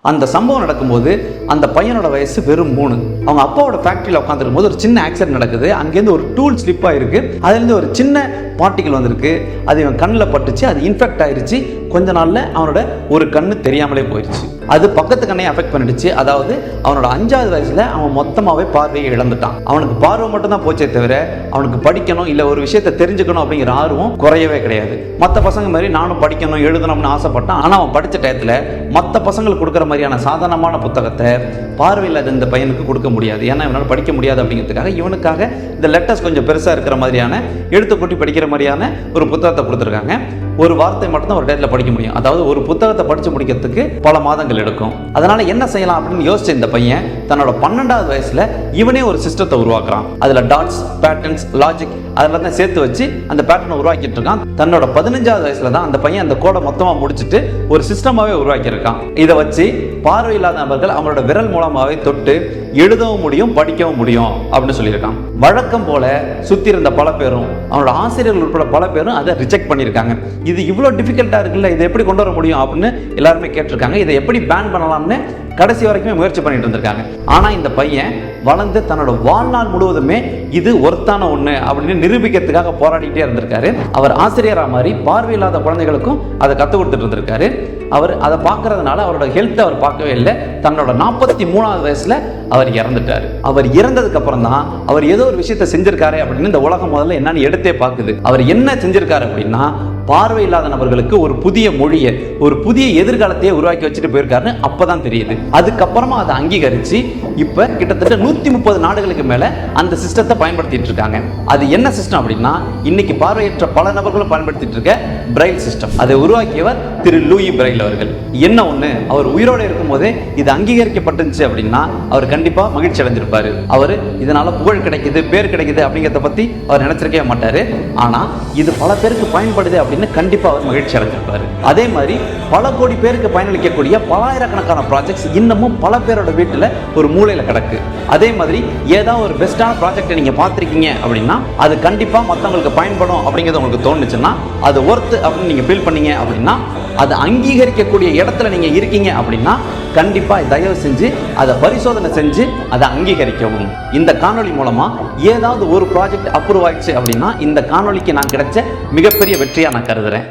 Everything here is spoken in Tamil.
அந்த சம்பவம் நடக்கும்போது அந்த பையனோட வயசு வெறும் 3. அவங்க அப்பாவோட ஃபேக்ட்ரியில் உட்காந்துருக்கும் போது ஒரு சின்ன ஆக்சிடென்ட் நடக்குது. அங்கேருந்து ஒரு டூல் ஸ்லிப் ஆயிருக்கு. அதுலேருந்து ஒரு சின்ன பார்ட்டிகல் வந்திருக்கு. அது இவன் கண்ணில் பட்டுச்சு. அது இன்ஃபெக்ட் ஆயிடுச்சு. கொஞ்ச நாளில் அவனோட ஒரு கண்ணு தெரியாமலே போயிடுச்சு. அது பக்கத்து கண்ணையை அஃபெக்ட் பண்ணிடுச்சு. அதாவது அவனோட 5வது வயசுல அவன் மொத்தமாகவே பார்வையை இழந்துட்டான். அவனுக்கு பார்வை மட்டும் தான் போச்சே தவிர அவனுக்கு படிக்கணும் இல்லை ஒரு விஷயத்தை தெரிஞ்சுக்கணும் அப்படிங்கிற ஆர்வம் குறையவே கிடையாது. மற்ற பசங்க மாதிரி நானும் படிக்கணும் எழுதணும்னு ஆசைப்பட்டான். ஆனால் அவன் படித்த டயத்தில் மற்ற பசங்களுக்கு கொடுக்குற மாதிரியான சாதாரணமான புத்தகத்தை பார்வையில்லாத இந்த பையனுக்கு கொடுக்க முடியாது. ஏன்னா இவனால் படிக்க முடியாது அப்படிங்கிறதுக்காக இவனுக்காக இந்த லெட்டர்ஸ் கொஞ்சம் பெருசாக இருக்கிற மாதிரியான எழுத்து கூட்டி படிக்கிற மாதிரியான ஒரு புத்தகத்தை கொடுத்துருக்காங்க. ஒரு வார்த்தை மட்டும்தான் ஒரு டயத்தில் படிக்க முடியும். அதாவது ஒரு புத்தகத்தை படித்து முடிக்கிறதுக்கு பல மாதங்கள் எடுக்கும். அதனால என்ன செய்யலாம் அப்படின்னு யோசிச்ச இந்த பையன் தன்னோட 12வது வயசுல இவனே ஒரு சிஸ்டத்தை உருவாக்குறான். அதுல டாட்ஸ், பேட்டர்ன்ஸ், லாஜிக் அதெல்லாம் தான் சேர்த்து வச்சு அந்த பேட்டர்னை உருவாக்கிட்டு இருக்கான். தன்னோட 15வது வயசுல தான் அந்த பையன் அந்த கோடை மொத்தமா முடிச்சுட்டு ஒரு சிஸ்டமாவே உருவாக்கியிருக்கான். இதை வச்சு பார்வையில்லாத நபர்கள் அவங்களோட விரல் மூலமாவே தொட்டு எழுதவும் முடியும், படிக்கவும் முடியும் அப்படின்னு சொல்லியிருக்கான். வழக்கம் போல சுத்தி இருந்த பல பேரும் அவனோட ஆசிரியர்கள் உட்பட பல பேரும் அதை ரிஜெக்ட் பண்ணியிருக்காங்க. இது இவ்வளோ டிஃபிகல்ட்டா இருக்குல்ல, இதை எப்படி கொண்டு வர முடியும் அப்படின்னு எல்லாருமே கேட்டிருக்காங்க. இதை எப்படி பேன் பண்ணலாம்னு கடைசி வரைக்குமே முயற்சி பண்ணிட்டு இருந்திருக்காங்க. ஆனா இந்த பையன் வளர்ந்து தன்னோட வாழ்நாள் முழுவதுமே இது ஒர்த்தான ஒண்ணு அப்படின்னு நிரூபிக்கிறதுக்காக போராடிட்டே இருந்திருக்காரு. அவர் ஆசிரியரா மாதிரி பார்வையில்லாத குழந்தைகளுக்கும் அதை கற்றுக் கொடுத்துட்டு இருந்திருக்காரு. அவர் அதை பார்க்கறதுனால அவரோட ஹெல்த்தை அவர் பார்க்கவே இல்லை. தன்னோட 43வது வயசுல அவர் இறந்துட்டார். அவர் இறந்ததுக்கு அப்புறம் தான் அவர் ஏதோ ஒரு விஷயத்தை செஞ்சிருக்காரு அப்படின்னு இந்த உலகம் முதல்ல என்னன்னு எடுத்தே பார்க்குது. அவர் என்ன செஞ்சிருக்காரு அப்படின்னா பார்வையில்லாத நபர்களுக்கு ஒரு புதிய மொழியை, ஒரு புதிய எதிர்காலத்தையே உருவாக்கி வச்சுட்டு போயிருக்காருன்னு அப்பதான் தெரியுது. அதுக்கப்புறமா அதை அங்கீகரிச்சு இப்ப கிட்டத்தட்ட 130 நாடுகளுக்கு மேல அந்த சிஸ்டத்தை பயன்படுத்திட்டு இருக்காங்க. அது என்ன சிஸ்டம் அப்படின்னா இன்னைக்கு பார்வையற்ற பல நபர்களும் பயன்படுத்திட்டு இருக்க பிரைல் சிஸ்டம். அதை உருவாக்கியவர் திரு லூயி பிரைல் அவர்கள். என்ன ஒண்ணு, அவர் உயிரோடு இருக்கும் போதே இது அங்கீகரிக்கப்பட்டுச்சு அப்படின்னா அவர் கண்டிப்பா மகிழ்ச்சி அடைஞ்சிருப்பாரு. அவரு இதனால புகழ் கிடைக்குது, பேர் கிடைக்குது அப்படிங்கிறத பத்தி அவர் நினைச்சிருக்கவே மாட்டாரு. ஆனா இது பல பேருக்கு பயன்படுது அப்படின்னு கண்டிப்பா அவர் மகிழ்ச்சி அடைஞ்சிருப்பாரு. அதே மாதிரி பல கோடி பேருக்கு பயனளிக்கக்கூடிய பலாயிரக்கணக்கான ப்ராஜெக்ட்ஸ் இன்னமும் பல பேரோட வீட்டுல ஒரு மூலையில கிடக்கு. அதே மாதிரி ஏதாவது ஒரு பெஸ்டான ப்ராஜெக்ட் நீங்க பார்த்திருக்கீங்க அப்படின்னா அது கண்டிப்பா மற்றவங்களுக்கு பயன்படும் அப்படிங்கிறது உங்களுக்கு தோணுச்சுன்னா அது ஒர்த் அப்படின்னு நீங்க ஃபீல் பண்ணீங்க அப்படின்னா அதை அங்கீகரிக்கக்கூடிய இடத்துல நீங்க இருக்கீங்க அப்படின்னா கண்டிப்பா தயவு செஞ்சு அதை பரிசோதனை செஞ்சு அதை அங்கீகரிக்கவும். இந்த காணொலி மூலமா ஏதாவது ஒரு ப்ராஜெக்ட் அப்ரூவ் ஆயிடுச்சு அப்படின்னா இந்த காணொலிக்கு நான் கிடைச்ச மிகப்பெரிய வெற்றியா நான் கருதுறேன்.